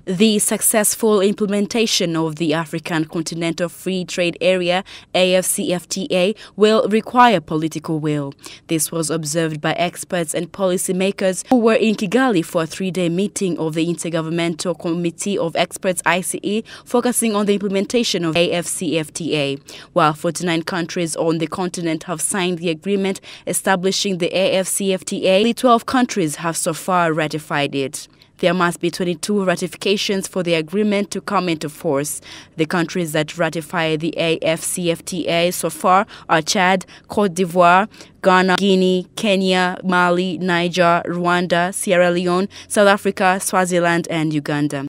The successful implementation of the African Continental Free Trade Area, AfCFTA, will require political will. This was observed by experts and policymakers who were in Kigali for a three-day meeting of the Intergovernmental Committee of Experts ICE, focusing on the implementation of AfCFTA. While 49 countries on the continent have signed the agreement establishing the AfCFTA, only 12 countries have so far ratified it. There must be 22 ratifications for the agreement to come into force. The countries that ratify the AfCFTA so far are Chad, Cote d'Ivoire, Ghana, Guinea, Kenya, Mali, Niger, Rwanda, Sierra Leone, South Africa, Swaziland, and Uganda.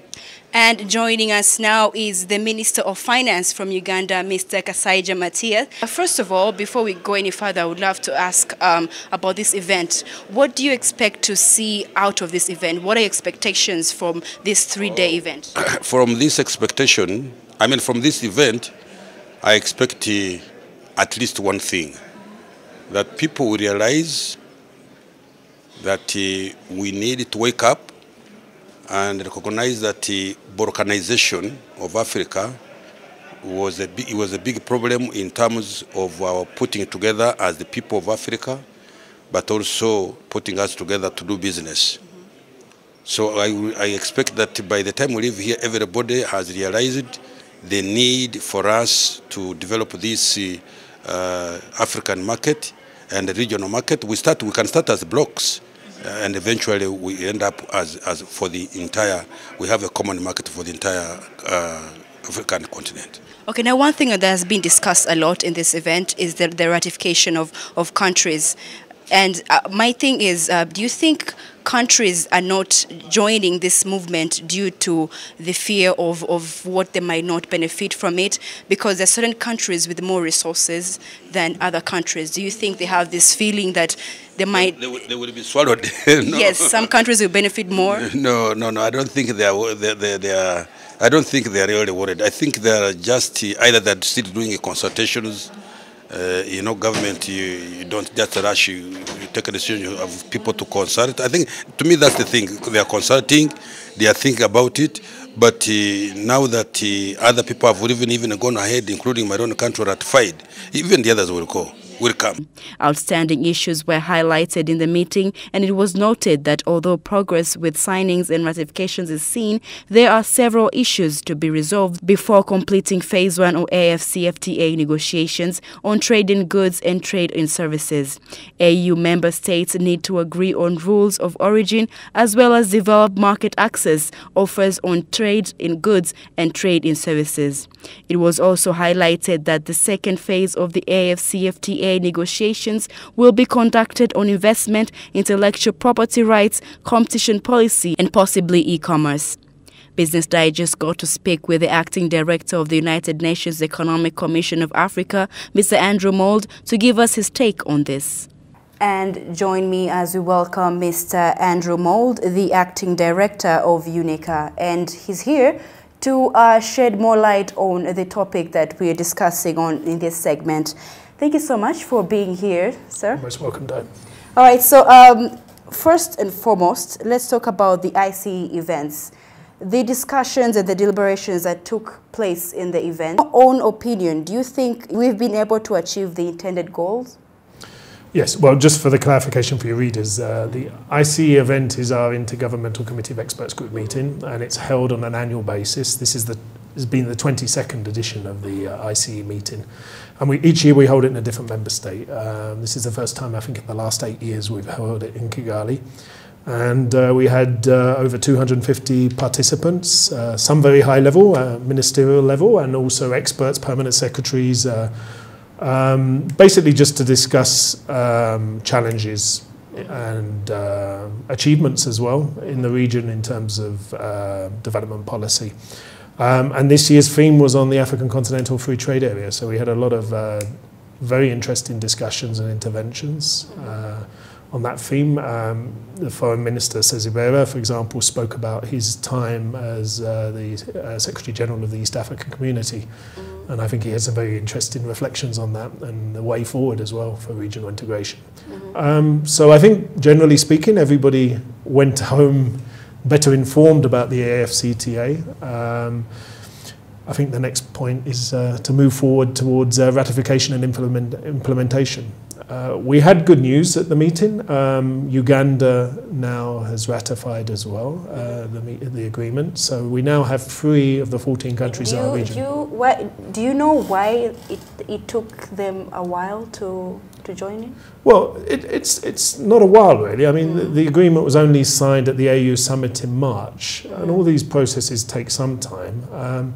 And joining us now is the Minister of Finance from Uganda, Mr. Kasaija Matthias. First of all, before we go any further, I would love to ask about this event. What do you expect to see out of this event? What are your expectations from this three-day event? From this event, I expect at least one thing, that people will realize that we need to wake up and recognize that the balkanization of Africa was a big problem in terms of our putting together as the people of Africa, but also putting us together to do business. So I expect that by the time we leave here, everybody has realized the need for us to develop this African market and the regional market. We can start as blocks. And eventually we end up as for the entire, we have a common market for the entire African continent. Okay, now one thing that has been discussed a lot in this event is the ratification of countries. And my thing is, do you think countries are not joining this movement due to the fear of what they might not benefit from it? Because there are certain countries with more resources than other countries. Do you think they have this feeling that they might... They will be swallowed. No. Yes, some countries will benefit more. No. I don't think they are. I don't think they are really worried. I think they are just either they're still doing consultations. Government, you don't just rush, you take a decision, you have people to consult. I think, to me, that's the thing. They are consulting, they are thinking about it, but now that other people have even gone ahead, including my own country, ratified, even the others will come. Outstanding issues were highlighted in the meeting, and it was noted that although progress with signings and ratifications is seen, there are several issues to be resolved before completing Phase 1 of AfCFTA negotiations on trade in goods and trade in services. AU member states need to agree on rules of origin as well as develop market access offers on trade in goods and trade in services. It was also highlighted that the second phase of the AfCFTA negotiations will be conducted on investment, intellectual property rights, competition policy, and possibly e-commerce. Business Digest got to speak with the acting director of the United Nations Economic Commission of Africa, Mr. Andrew Mould, to give us his take on this. And join me as we welcome Mr. Andrew Mould, the acting director of UNECA, and he's here to shed more light on the topic that we are discussing in this segment. Thank you so much for being here, sir. You're most welcome, Diane. All right, so first and foremost, let's talk about the ICE events. The discussions and the deliberations that took place in the event. In your own opinion, do you think we've been able to achieve the intended goals? Yes, well, just for the clarification for your readers, the ICE event is our Intergovernmental Committee of Experts Group meeting, and it's held on an annual basis. This has been the 22nd edition of the ICE meeting, and each year we hold it in a different member state. This is the first time, I think, in the last 8 years we've held it in Kigali, and we had over 250 participants, some very high level, ministerial level, and also experts, permanent secretaries, basically just to discuss challenges and achievements as well in the region in terms of development policy. And this year's theme was on the African Continental Free Trade Area, so we had a lot of very interesting discussions and interventions on that theme. The Foreign Minister, Sezibera, for example, spoke about his time as the Secretary General of the East African Community. And I think he has some very interesting reflections on that and the way forward as well for regional integration. So I think, generally speaking, everybody went home better informed about the AfCFTA. I think the next point is to move forward towards ratification and implementation. We had good news at the meeting. Uganda now has ratified as well the agreement. So we now have 3 of the 14 countries in our region. Do you know why it took them a while to join in? Well, it's not a while really. I mean, the agreement was only signed at the AU summit in March, and all these processes take some time.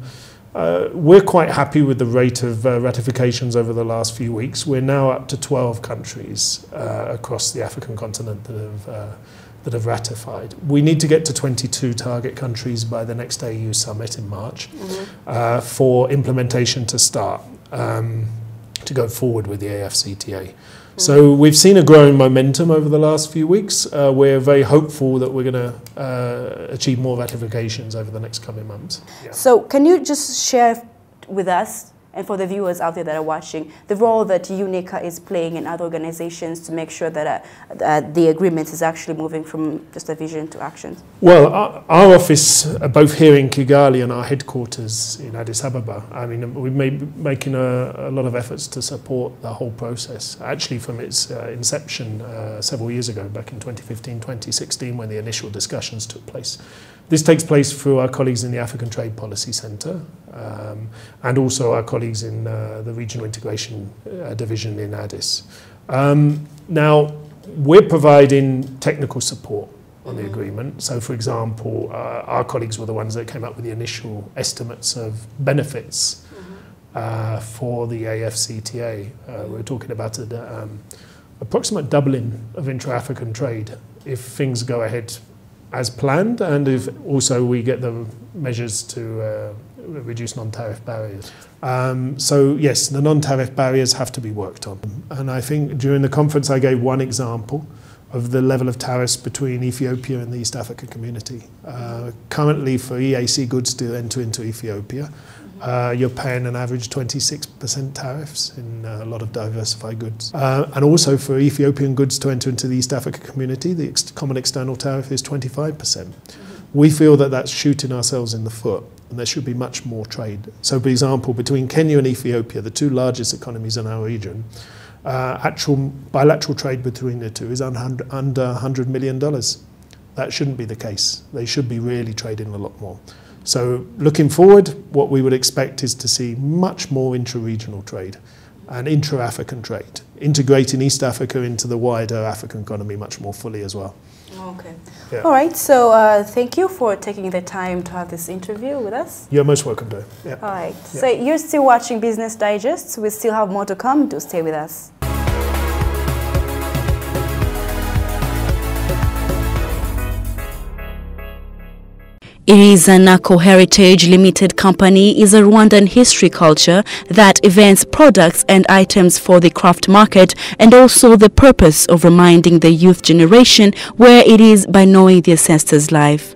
We're quite happy with the rate of ratifications over the last few weeks. We're now up to 12 countries across the African continent that have ratified. We need to get to 22 target countries by the next AU summit in March for implementation to start, to go forward with the AfCFTA. So we've seen a growing momentum over the last few weeks. We're very hopeful that we're going to achieve more ratifications over the next coming months. Yeah. So can you just share with us, and for the viewers out there that are watching, the role that UNECA is playing in other organizations to make sure that the agreement is actually moving from just a vision to action? Well, our office, both here in Kigali and our headquarters in Addis Ababa, I mean, we've making a lot of efforts to support the whole process, actually from its inception several years ago, back in 2015, 2016, when the initial discussions took place. This takes place through our colleagues in the African Trade Policy Centre and also our colleagues in the Regional Integration Division in Addis. Now, we're providing technical support on the agreement. So, for example, our colleagues were the ones that came up with the initial estimates of benefits for the AfCFTA. We're talking about an approximate doubling of intra-African trade if things go ahead as planned, and if also we get the measures to reduce non-tariff barriers. So yes, the non-tariff barriers have to be worked on. And I think during the conference I gave one example of the level of tariffs between Ethiopia and the East African community. Currently for EAC goods to enter into Ethiopia, you're paying an average 26% tariffs in a lot of diversified goods. And also for Ethiopian goods to enter into the East Africa community, the common external tariff is 25%. We feel that that's shooting ourselves in the foot, and there should be much more trade. So, for example, between Kenya and Ethiopia, the 2 largest economies in our region, actual bilateral trade between the 2 is under $100 million. That shouldn't be the case. They should be really trading a lot more. So looking forward, what we would expect is to see much more intra-regional trade and intra-African trade, integrating East Africa into the wider African economy much more fully as well. Okay. Yeah. All right, so thank you for taking the time to have this interview with us. You're most welcome, Dave. Yeah. All right, Yeah. so you're still watching Business Digest. We still have more to come. Do stay with us. Iriza NTAKO Heritage Limited Company is a Rwandan history culture that events products and items for the craft market, and also the purpose of reminding the youth generation where it is by knowing the ancestors' life.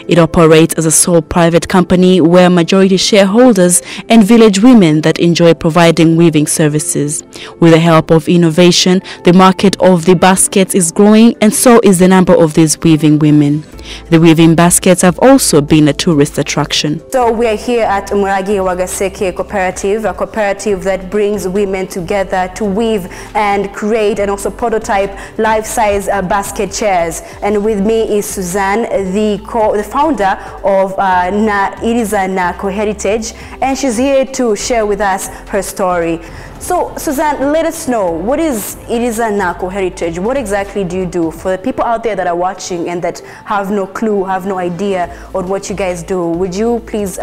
It operates as a sole private company where majority shareholders and village women that enjoy providing weaving services. With the help of innovation, the market of the baskets is growing, and so is the number of these weaving women. The weaving baskets have also been a tourist attraction. So we are here at Umuragi Wagaseke Cooperative, a cooperative that brings women together to weave and create and also prototype life-size basket chairs. And with me is Suzanne, the founder of Iriza NTAKO Heritage, and she's here to share with us her story. So, Suzanne, let us know, what is Iriza NTAKO Heritage? What exactly do you do for the people out there that are watching and that have no clue, have no idea on what you guys do? Would you please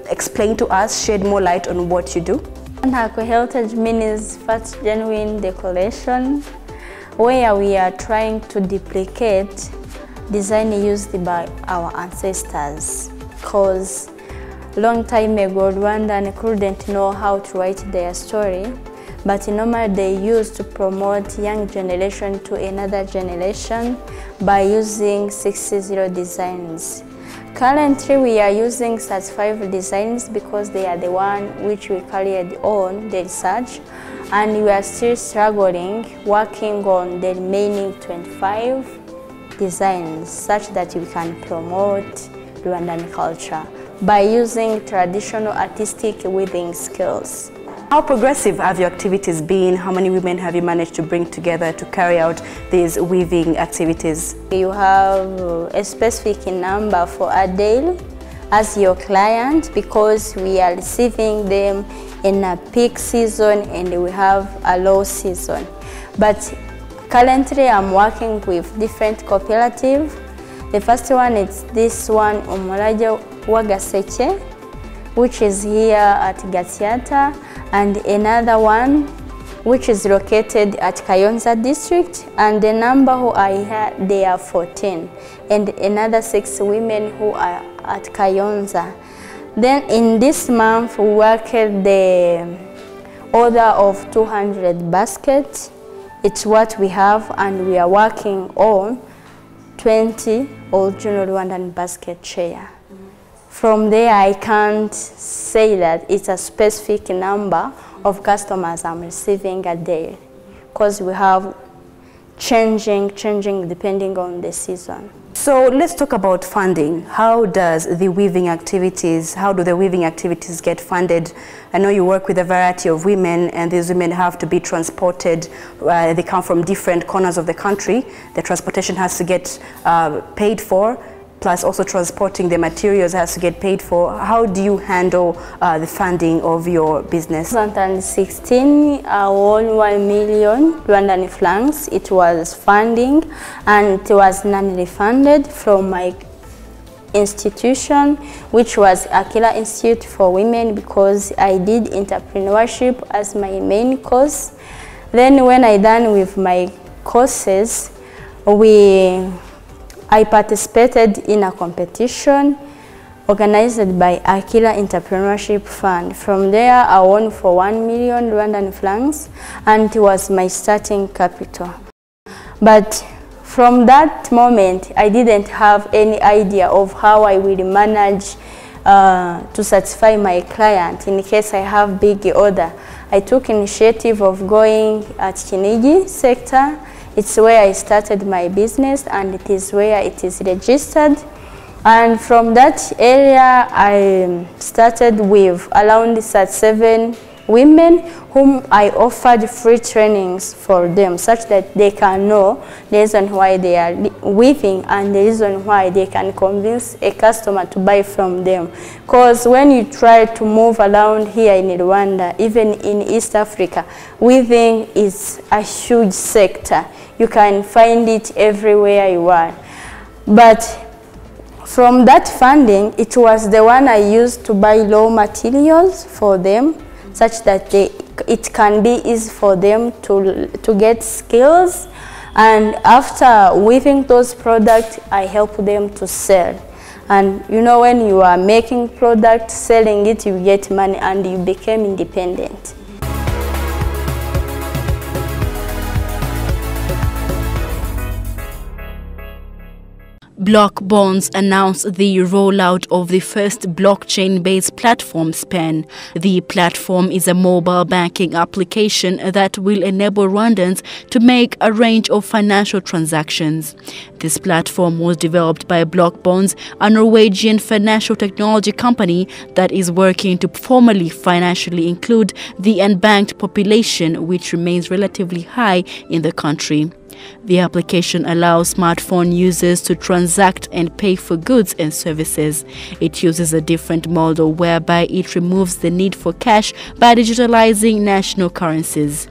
explain to us, shed more light on what you do? NTAKO Heritage means first genuine decoration, where we are trying to duplicate design used by our ancestors, because long time ago Rwandan couldn't know how to write their story, but normally they used to promote young generation to another generation by using 60 designs. Currently we are using 35 designs because they are the one which we carried on the research, and we are still struggling, working on the remaining 25 designs such that we can promote Rwandan culture by using traditional artistic weaving skills. How progressive have your activities been? How many women have you managed to bring together to carry out these weaving activities? You have a specific number for a day as your client because we are receiving them in a peak season and we have a low season. But currently I'm working with different cooperatives. The first one is this one, Umuraja Wagaseke, which is here at Gatsiata, and another one which is located at Kayonza district, and the number who are here, they are 14, and another 6 women who are at Kayonza. Then in this month we worked the order of 200 baskets. It's what we have, and we are working on 20 original Rwandan basket chair. From there, I can't say that it's a specific number of customers I'm receiving a day, because we have changing depending on the season. So let's talk about funding. How do the weaving activities get funded? I know you work with a variety of women, and these women have to be transported. They come from different corners of the country. The transportation has to get paid for, plus also transporting the materials has to get paid for. How do you handle the funding of your business? In 2016, I won 1 million Rwandan francs. It was funding, and it was non-refunded from my institution, which was Akila Institute for Women, because I did entrepreneurship as my main course. Then when I done with my courses, I participated in a competition organized by Akila Entrepreneurship Fund. From there, I won for 1 million Rwandan francs, and it was my starting capital. But from that moment, I didn't have any idea of how I will manage to satisfy my client in case I have big order. I took initiative of going at Kinigi sector. It's where I started my business, and it is where it is registered. And from that area, I started with around 7 women whom I offered free trainings for them, such that they can know the reason why they are weaving and the reason why they can convince a customer to buy from them. Because when you try to move around here in Rwanda, even in East Africa, weaving is a huge sector. You can find it everywhere you are. But from that funding, it was the one I used to buy raw materials for them, such that it can be easy for them to get skills. And after weaving those products, I help them to sell. And you know, when you are making product, selling it, you get money and you become independent. Block Bonds announced the rollout of the first blockchain-based platform, SPENN. The platform is a mobile banking application that will enable Rwandans to make a range of financial transactions. This platform was developed by Block Bonds, a Norwegian financial technology company that is working to formally financially include the unbanked population, which remains relatively high in the country. The application allows smartphone users to transact and pay for goods and services. It uses a different model whereby it removes the need for cash by digitalizing national currencies.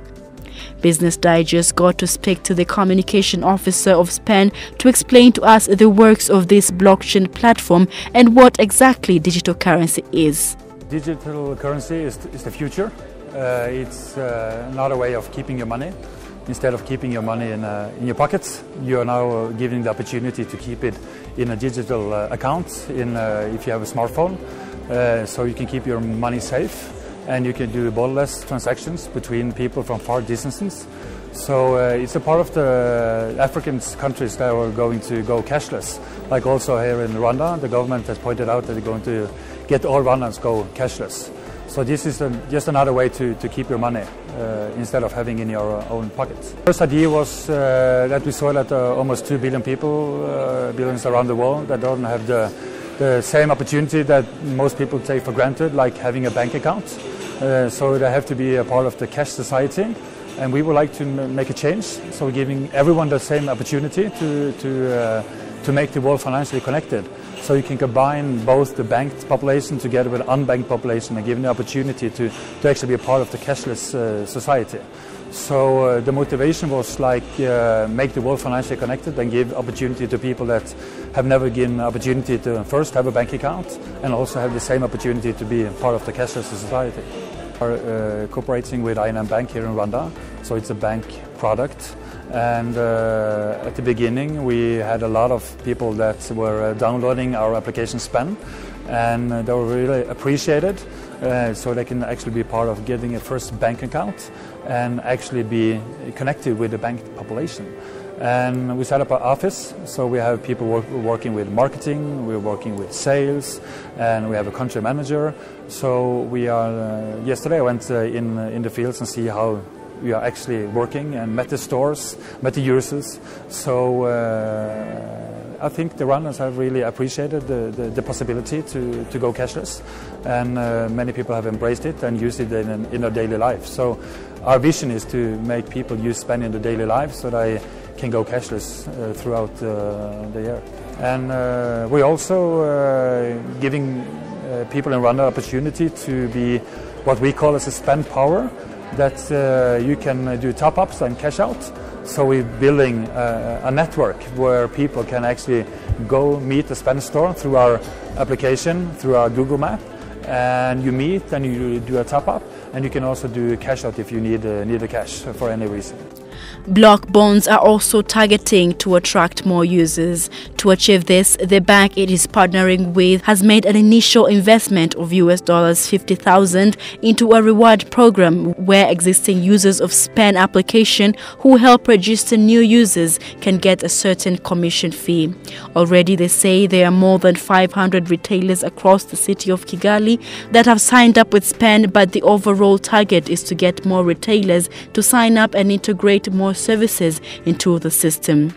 Business Digest got to speak to the communication officer of SPENN to explain to us the works of this blockchain platform and what exactly digital currency is. Digital currency is the future. It's another way of keeping your money. Instead of keeping your money in your pockets, you are now given the opportunity to keep it in a digital account if you have a smartphone, so you can keep your money safe and you can do borderless transactions between people from far distances. So it's a part of the African countries that are going to go cashless. Like also here in Rwanda, the government has pointed out that they're going to get all Rwandans go cashless. So this is just another way to keep your money instead of having in your own pockets. First idea was that we saw that almost 2 billion billions around the world that don't have the same opportunity that most people take for granted, like having a bank account. So they have to be a part of the cash society. And we would like to make a change, so we're giving everyone the same opportunity to make the world financially connected. So you can combine both the banked population together with the unbanked population and give them the opportunity to actually be a part of the cashless society. So the motivation was like make the world financially connected and give opportunity to people that have never given opportunity to first have a bank account and also have the same opportunity to be a part of the cashless society. We are cooperating with INM Bank here in Rwanda, so it's a bank product. And at the beginning we had a lot of people that were downloading our application SPENN, and they were really appreciated, so they can actually be part of getting a first bank account and actually be connected with the banked population. And we set up an office, so we have people working with marketing, we're working with sales, and we have a country manager. So we are, yesterday I went in the fields and see how we are actually working and met the stores, met the users. So I think the runners have really appreciated the possibility to go cashless, and many people have embraced it and used it in their daily life. So our vision is to make people use SPENN in their daily life so they can go cashless throughout the year. And we're also giving people in Rwanda opportunity to be what we call as a SPENN power, that you can do top-ups and cash out. So we're building a network where people can actually go meet the SPENN store through our application, through our Google map, and you meet and you do a top-up, and you can also do cash out if you need the cash for any reason. Block bonds are also targeting to attract more users. To achieve this, the bank it is partnering with has made an initial investment of $50,000 into a reward program where existing users of SPENN application who help register new users can get a certain commission fee. Already they say there are more than 500 retailers across the city of Kigali that have signed up with SPENN, but the overall target is to get more retailers to sign up and integrate more services into the system.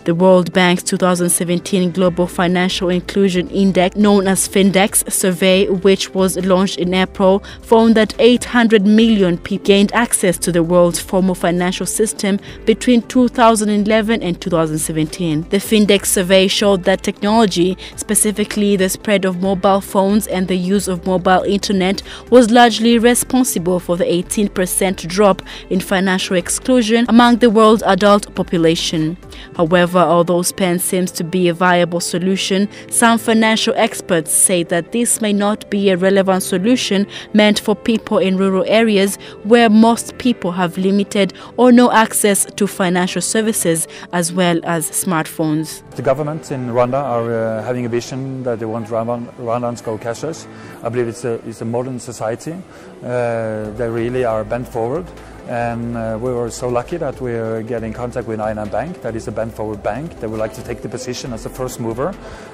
The World Bank's 2017 Global Financial Inclusion Index, known as FINDEX survey, which was launched in April, found that 800 million people gained access to the world's formal financial system between 2011 and 2017. The FINDEX survey showed that technology, specifically the spread of mobile phones and the use of mobile internet, was largely responsible for the 18% drop in financial exclusion among the world's adult population. However, although SPENN seems to be a viable solution, some financial experts say that this may not be a relevant solution meant for people in rural areas where most people have limited or no access to financial services as well as smartphones. The government in Rwanda are having a vision that they want Rwandans go cashless. I believe it's a modern society. They really are bent forward. And we were so lucky that we are getting in contact with INM Bank, that is a bent-forward bank. They would like to take the position as the first mover,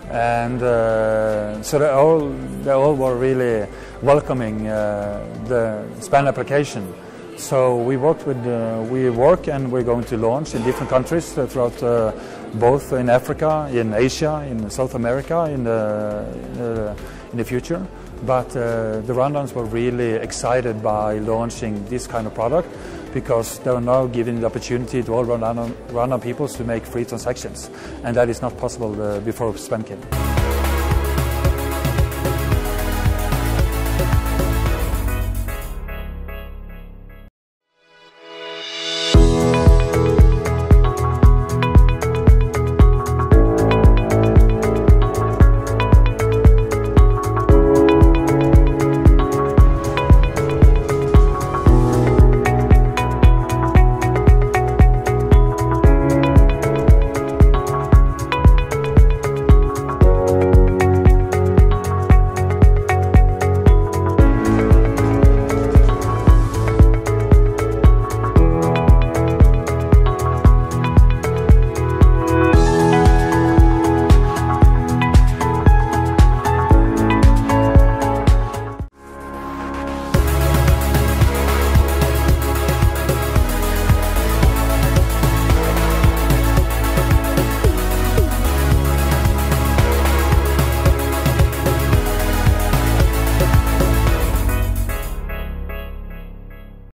and so they all were really welcoming the SPENN application. So we work and we're going to launch in different countries throughout, both in Africa, in Asia, in South America, in the future. But the Rwandans were really excited by launching this kind of product, because they are now giving the opportunity to all Rwandan people to make free transactions, and that is not possible before SPENN came.